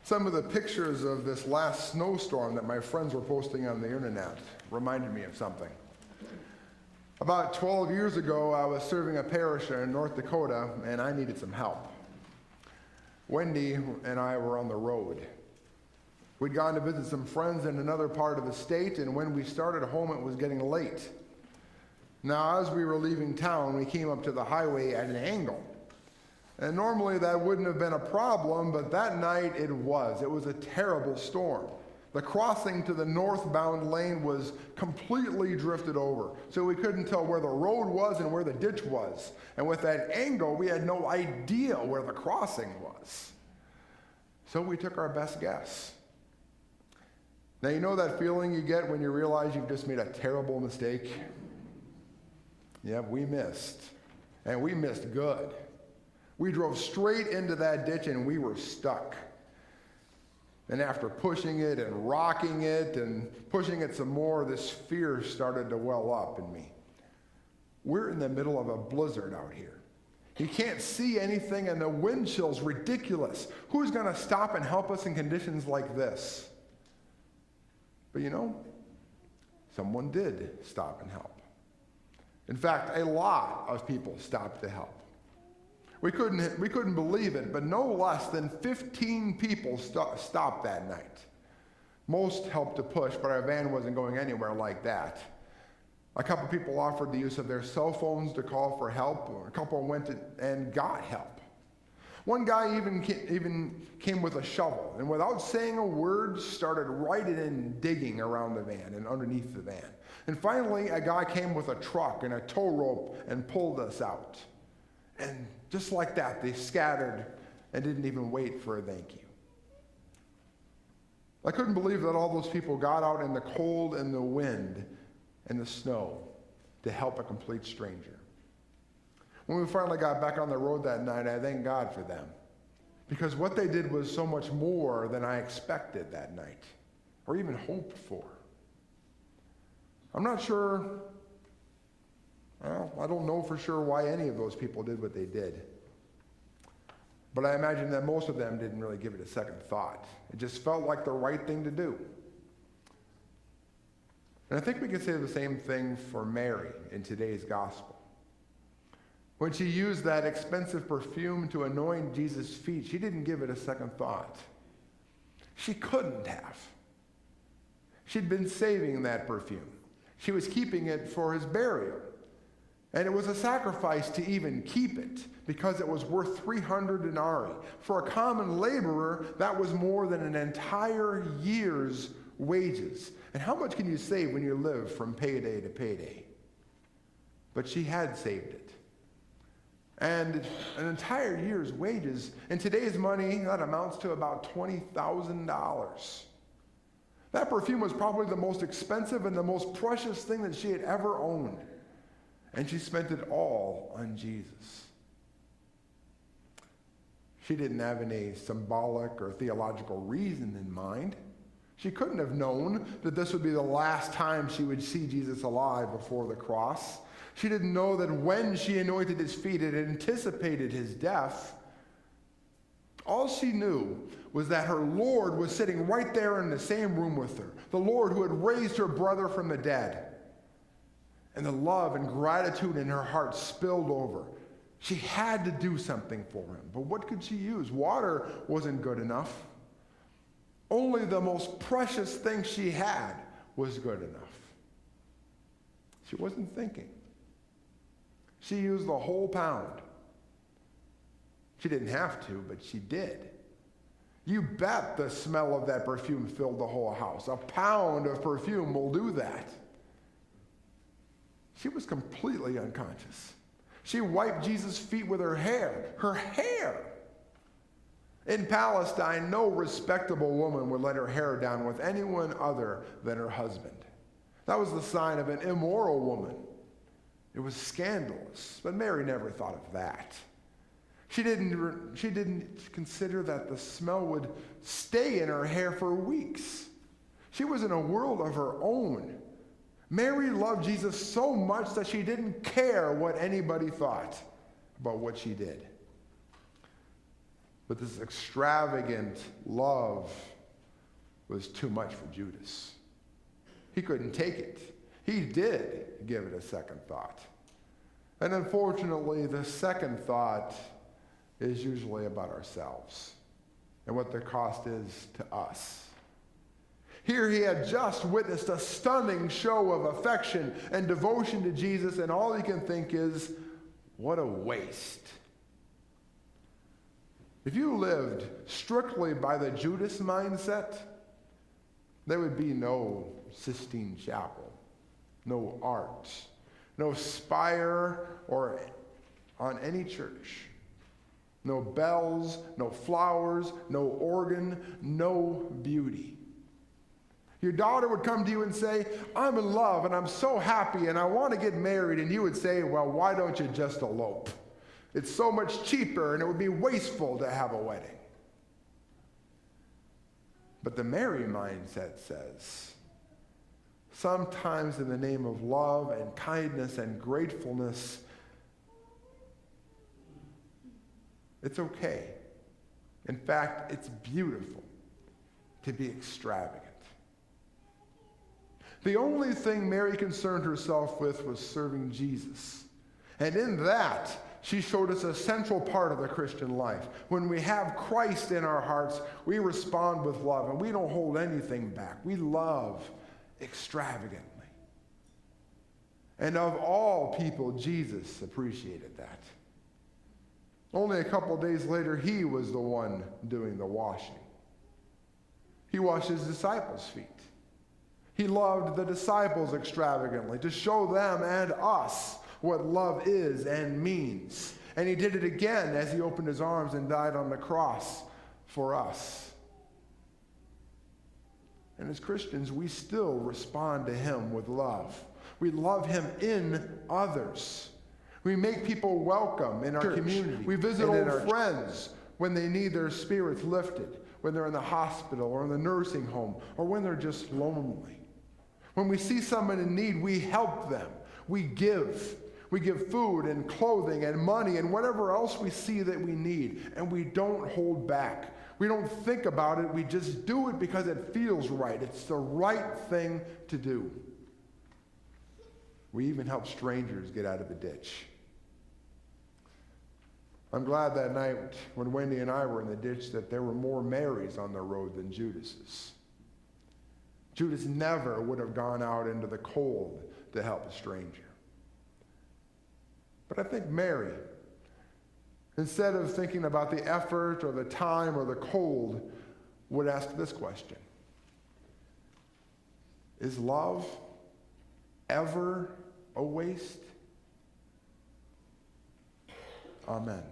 Some of the pictures of this last snowstorm that my friends were posting on the internet reminded me of something. About 12 years ago, I was serving a parish in North Dakota, and I needed some help. Wendy and I were on the road. We'd gone to visit some friends in another part of the state, and when we started home, it was getting late. Now, as we were leaving town, we came up to the highway at an angle. And normally that wouldn't have been a problem, but that night it was. It was a terrible storm. The crossing to the northbound lane was completely drifted over, so we couldn't tell where the road was and where the ditch was. And with that angle, we had no idea where the crossing was. So we took our best guess. Now, you know that feeling you get when you realize you've just made a terrible mistake? Yeah, we missed. And we missed good. We drove straight into that ditch and we were stuck. And after pushing it and rocking it and pushing it some more, this fear started to well up in me. We're in the middle of a blizzard out here. You can't see anything and the wind chill's ridiculous. Who's going to stop and help us in conditions like this? But you know, someone did stop and help. In fact, a lot of people stopped to help. We couldn't believe it, but no less than 15 people stopped that night. Most helped to push, but our van wasn't going anywhere like that. A couple people offered the use of their cell phones to call for help, or a couple went and got help. One guy even came with a shovel, and without saying a word, started right in digging around the van and underneath the van. And finally, a guy came with a truck and a tow rope and pulled us out. And just like that, they scattered and didn't even wait for a thank you. I couldn't believe that all those people got out in the cold and the wind and the snow to help a complete stranger. When we finally got back on the road that night, I thank God for them, because what they did was so much more than I expected that night or even hoped for. I'm not sure, I don't know for sure why any of those people did what they did. But I imagine that most of them didn't really give it a second thought. It just felt like the right thing to do. And I think we can say the same thing for Mary in today's gospel. When she used that expensive perfume to anoint Jesus' feet, she didn't give it a second thought. She couldn't have. She'd been saving that perfume. She was keeping it for his burial. And it was a sacrifice to even keep it, because it was worth 300 denarii. For a common laborer, that was more than an entire year's wages. And how much can you save when you live from payday to payday? But she had saved it. And an entire year's wages, in today's money, that amounts to about $20,000. That perfume was probably the most expensive and the most precious thing that she had ever owned. And she spent it all on Jesus. She didn't have any symbolic or theological reason in mind. She couldn't have known that this would be the last time she would see Jesus alive before the cross. She didn't know that when she anointed his feet, it anticipated his death. All she knew was that her Lord was sitting right there in the same room with her, the Lord who had raised her brother from the dead. And the love and gratitude in her heart spilled over. She had to do something for him. But what could she use? Water wasn't good enough. Only the most precious thing she had was good enough. She wasn't thinking. She used the whole pound. She didn't have to, but she did. You bet the smell of that perfume filled the whole house. A pound of perfume will do that. She was completely unconscious. She wiped Jesus' feet with her hair. Her hair! In Palestine, no respectable woman would let her hair down with anyone other than her husband. That was the sign of an immoral woman. It was scandalous, but Mary never thought of that. She didn't consider that the smell would stay in her hair for weeks. She was in a world of her own. Mary loved Jesus so much that she didn't care what anybody thought about what she did. But this extravagant love was too much for Judas. He couldn't take it. He did give it a second thought. And unfortunately, the second thought is usually about ourselves and what the cost is to us. Here he had just witnessed a stunning show of affection and devotion to Jesus, and all he can think is, what a waste. If you lived strictly by the Judas mindset, there would be no Sistine Chapel, no art, no spire or on any church, no bells, no flowers, no organ, no beauty. Your daughter would come to you and say, I'm in love and I'm so happy and I want to get married. And you would say, well, why don't you just elope? It's so much cheaper and it would be wasteful to have a wedding. But the Mary mindset says, sometimes in the name of love and kindness and gratefulness, it's okay. In fact, it's beautiful to be extravagant. The only thing Mary concerned herself with was serving Jesus. And in that, she showed us a central part of the Christian life. When we have Christ in our hearts, we respond with love, and we don't hold anything back. We love extravagantly. And of all people, Jesus appreciated that. Only a couple days later, he was the one doing the washing. He washed his disciples' feet. He loved the disciples extravagantly to show them and us what love is and means. And he did it again as he opened his arms and died on the cross for us. And as Christians, we still respond to him with love. We love him in others. We make people welcome in our community. We visit old friends when they need their spirits lifted, when they're in the hospital or in the nursing home, or when they're just lonely. When we see someone in need, we help them. We give. We give food and clothing and money and whatever else we see that we need. And we don't hold back. We don't think about it. We just do it because it feels right. It's the right thing to do. We even help strangers get out of the ditch. I'm glad that night when Wendy and I were in the ditch that there were more Marys on the road than Judases. Judas never would have gone out into the cold to help a stranger. But I think Mary, instead of thinking about the effort or the time or the cold, would ask this question. Is love ever a waste? Amen.